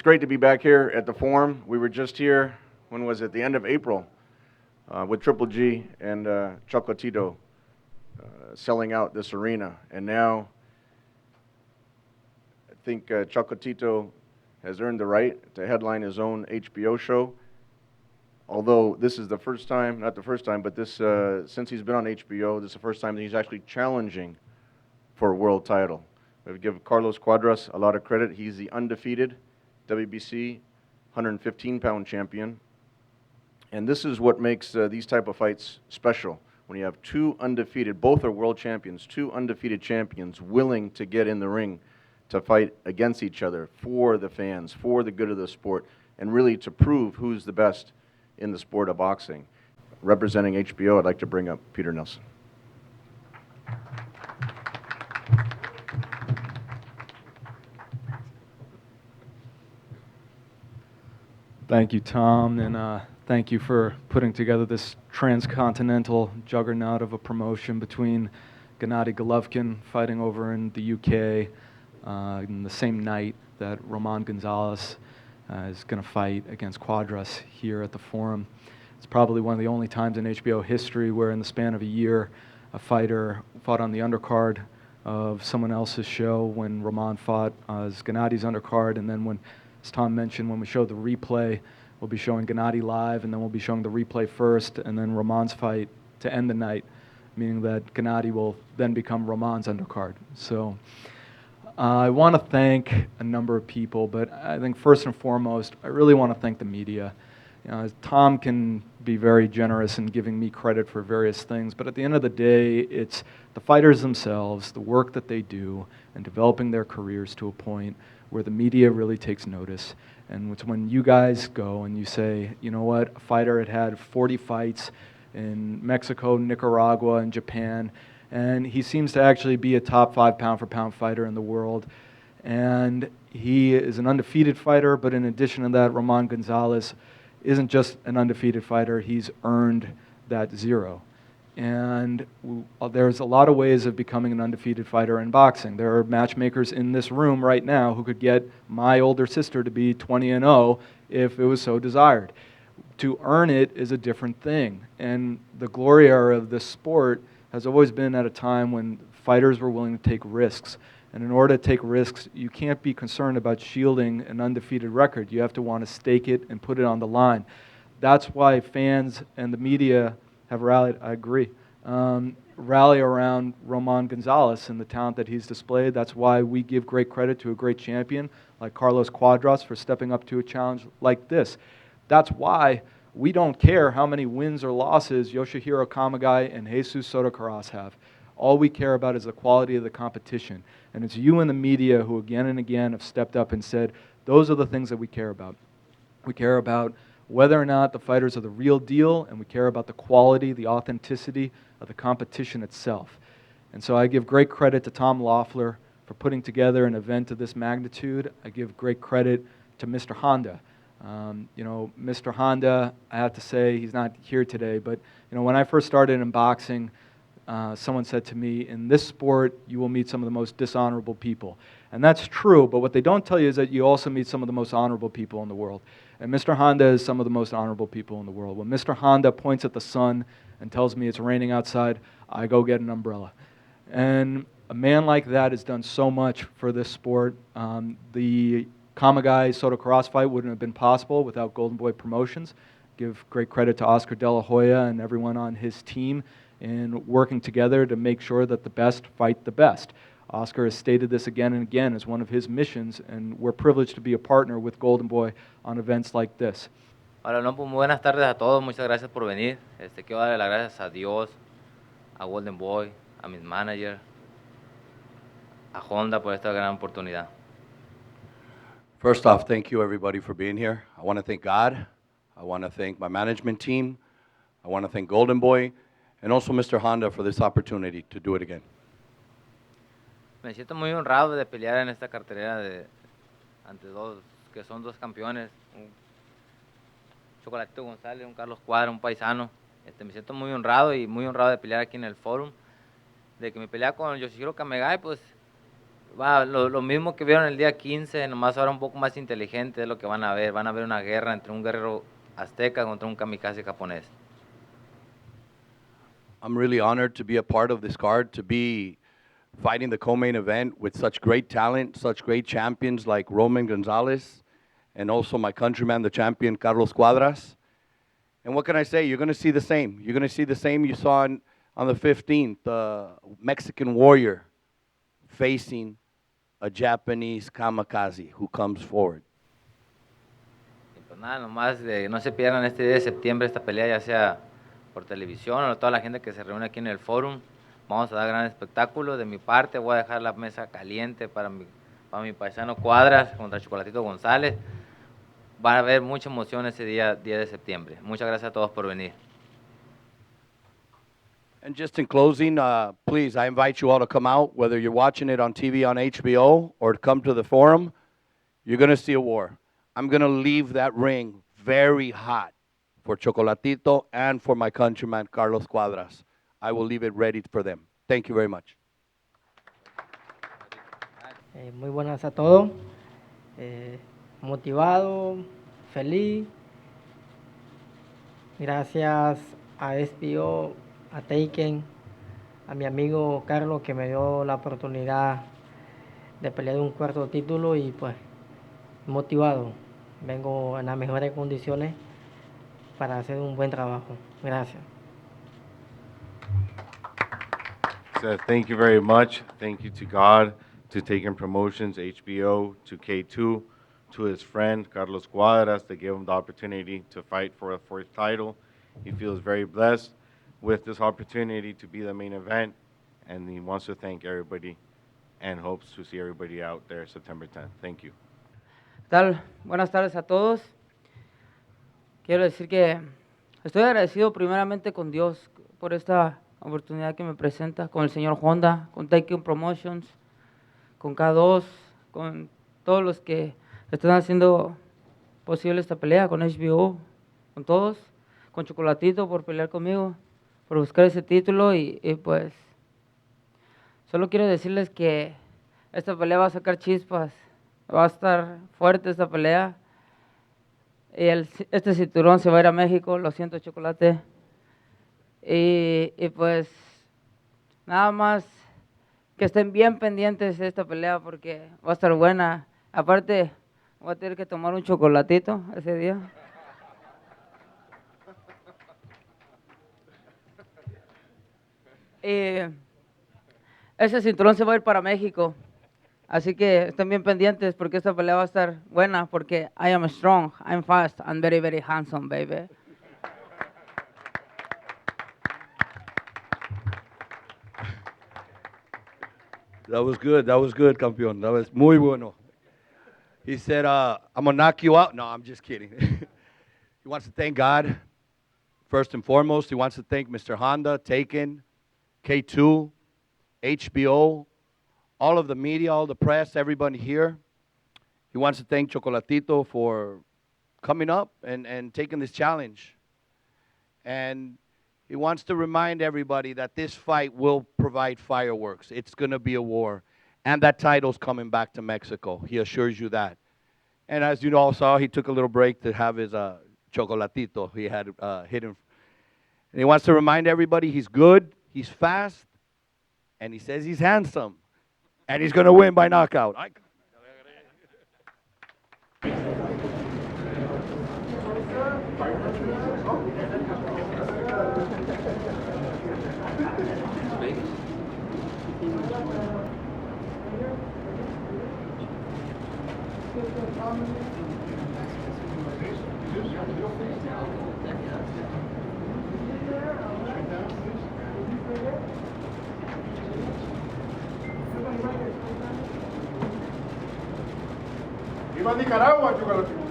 great to be back here at the Forum. We were just here, when was it, the end of April, with Triple G and Chocolatito selling out this arena. And now I think Chocolatito has earned the right to headline his own HBO show. Although this is the first time, not the first time, but this since he's been on HBO, this is the first time that he's actually challenging for a world title. We give Carlos Cuadras a lot of credit. He's the undefeated WBC 115-pound champion. And this is what makes these type of fights special. When you have two undefeated, both are world champions, two undefeated champions willing to get in the ring to fight against each other for the fans, for the good of the sport, and really to prove who's the best in the sport of boxing. Representing HBO, I'd like to bring up Peter Nelson. Thank you, Tom, and thank you for putting together this transcontinental juggernaut of a promotion between Gennady Golovkin fighting over in the UK in the same night that Roman Gonzalez is going to fight against Cuadras here at the Forum. It's probably one of the only times in HBO history where in the span of a year a fighter fought on the undercard of someone else's show when Roman fought as Gennady's undercard, and then when, as Tom mentioned, when we show the replay, we'll be showing Gennady live, and then we'll be showing the replay first, and then Roman's fight to end the night, meaning that Gennady will then become Roman's undercard. So I want to thank a number of people, but I think first and foremost, I really want to thank the media. You know, Tom can be very generous in giving me credit for various things, but at the end of the day, it's the fighters themselves, the work that they do, and developing their careers to a point where the media really takes notice. And it's when you guys go and you say, you know what, a fighter had 40 fights in Mexico, Nicaragua, and Japan, and he seems to actually be a top 5 pound-for-pound fighter in the world. And he is an undefeated fighter, but in addition to that, Roman Gonzalez isn't just an undefeated fighter, he's earned that 0. And there's a lot of ways of becoming an undefeated fighter in boxing. There are matchmakers in this room right now who could get my older sister to be 20-0 if it was so desired. To earn it is a different thing. And the glory era of this sport has always been at a time when fighters were willing to take risks. And in order to take risks, you can't be concerned about shielding an undefeated record. You have to want to stake it and put it on the line. That's why fans and the media have rallied, I agree, rally around Roman Gonzalez and the talent that he's displayed. That's why we give great credit to a great champion like Carlos Cuadras for stepping up to a challenge like this. That's why we don't care how many wins or losses Yoshihiro Kamagai and Jesus Soto Karass have. All we care about is the quality of the competition. And it's you and the media who again and again have stepped up and said, those are the things that we care about. We care about whether or not the fighters are the real deal, and we care about the quality, the authenticity of the competition itself. And so I give great credit to Tom Loeffler for putting together an event of this magnitude. I give great credit to Mr. Honda. Mr. Honda, I have to say, he's not here today, but when I first started in boxing, someone said to me, in this sport, you will meet some of the most dishonorable people. And that's true, but what they don't tell you is that you also meet some of the most honorable people in the world. And Mr. Honda is some of the most honorable people in the world. When Mr. Honda points at the sun and tells me it's raining outside, I go get an umbrella. And a man like that has done so much for this sport. The Kamagai Soto Karass fight wouldn't have been possible without Golden Boy Promotions. Give great credit to Oscar De La Hoya and everyone on his team in working together to make sure that the best fight the best. Oscar has stated this again and again as one of his missions, and we're privileged to be a partner with Golden Boy on events like this. Hola, no, pues muy buenas tardes a todos, muchas gracias por venir. Quiero darle las gracias a Dios, a Golden Boy, a mis managers, a Honda por esta gran oportunidad. First off, thank you everybody for being here. I want to thank God. I want to thank my management team. I want to thank Golden Boy and also Mr. Honda for this opportunity to do it again. Me siento muy honrado de pelear en esta cartelera ante que son dos campeones, un Chocolatito González, un Carlos Cuadras, un paisano. Me siento muy honrado y muy honrado de pelear aquí en el Forum. De que mi pelea con Yoshihiro Kamagai, pues Lo mismo que vieron el día 15, nomás ahora un poco más inteligente es lo que van a ver. Van a ver una guerra entre un guerrero azteca contra un kamikaze japonés. I'm really honored to be a part of this card, to be fighting the co-main event with such great talent, such great champions like Roman Gonzalez, and also my countryman, the champion, Carlos Cuadras. And what can I say? You're going to see the same. You're going to see the same you saw on the 15th, the Mexican warrior facing a Japanese kamikaze who comes forward. Y pues nada, nomás no se pierdan este día de septiembre esta pelea, ya sea por televisión o toda la gente que se reúne aquí en el fórum. Vamos a dar gran espectáculo. De mi parte voy a dejar la mesa caliente para mi paisano Cuadras contra Chocolatito González. Va a haber mucha emoción ese día de septiembre. Muchas gracias a todos por venir. And just in closing, please, I invite you all to come out, whether you're watching it on TV on HBO or to come to the forum. You're going to see a war. I'm going to leave that ring very hot for Chocolatito and for my countryman, Carlos Cuadras. I will leave it ready for them. Thank you very much. Muy buenas a todos. Motivado, feliz. Gracias a SPO, a Taken, a mi amigo Carlos que me dio la oportunidad de pelear un cuarto título y pues motivado. Vengo en las mejores condiciones para hacer un buen trabajo. Gracias. So thank you very much. Thank you to God, to Taken Promotions, HBO, to K2, to his friend Carlos Cuadras that gave him the opportunity to fight for a fourth title. He feels very blessed with this opportunity to be the main event, and he wants to thank everybody and hopes to see everybody out there September 10th. Thank you. ¿Qué tal? Buenas tardes a todos. Quiero decir que estoy agradecido primeramente con Dios por esta oportunidad que me presenta, con el señor Honda, con Taken Promotions, con K2, con todos los que están haciendo posible esta pelea, con HBO, con todos, con Chocolatito por pelear conmigo, por buscar ese título y pues solo quiero decirles que esta pelea va a sacar chispas, va a estar fuerte esta pelea. Y este cinturón se va a ir a México, lo siento, Chocolate. Y pues nada más que estén bien pendientes de esta pelea porque va a estar buena. Aparte, voy a tener que tomar un chocolatito ese día. Y ese cinturón se va a ir para México. Así que estén bien pendientes porque esta pelea va a estar buena porque I am strong, I'm fast, I'm very, very handsome, baby. That was good, campeón. That was muy bueno. He said, I'm going to knock you out. No, I'm just kidding. He wants to thank God, first and foremost. He wants to thank Mr. Honda, Taken, K2, HBO, all of the media, all the press, everybody here. He wants to thank Chocolatito for coming up and taking this challenge. And he wants to remind everybody that this fight will provide fireworks. It's going to be a war. And that title's coming back to Mexico. He assures you that. And as you all saw, he took a little break to have his Chocolatito. He had hidden. And he wants to remind everybody he's good, he's fast, and he says he's handsome. And he's going to win by knockout. ¡Viva Nicaragua, Chocolatito!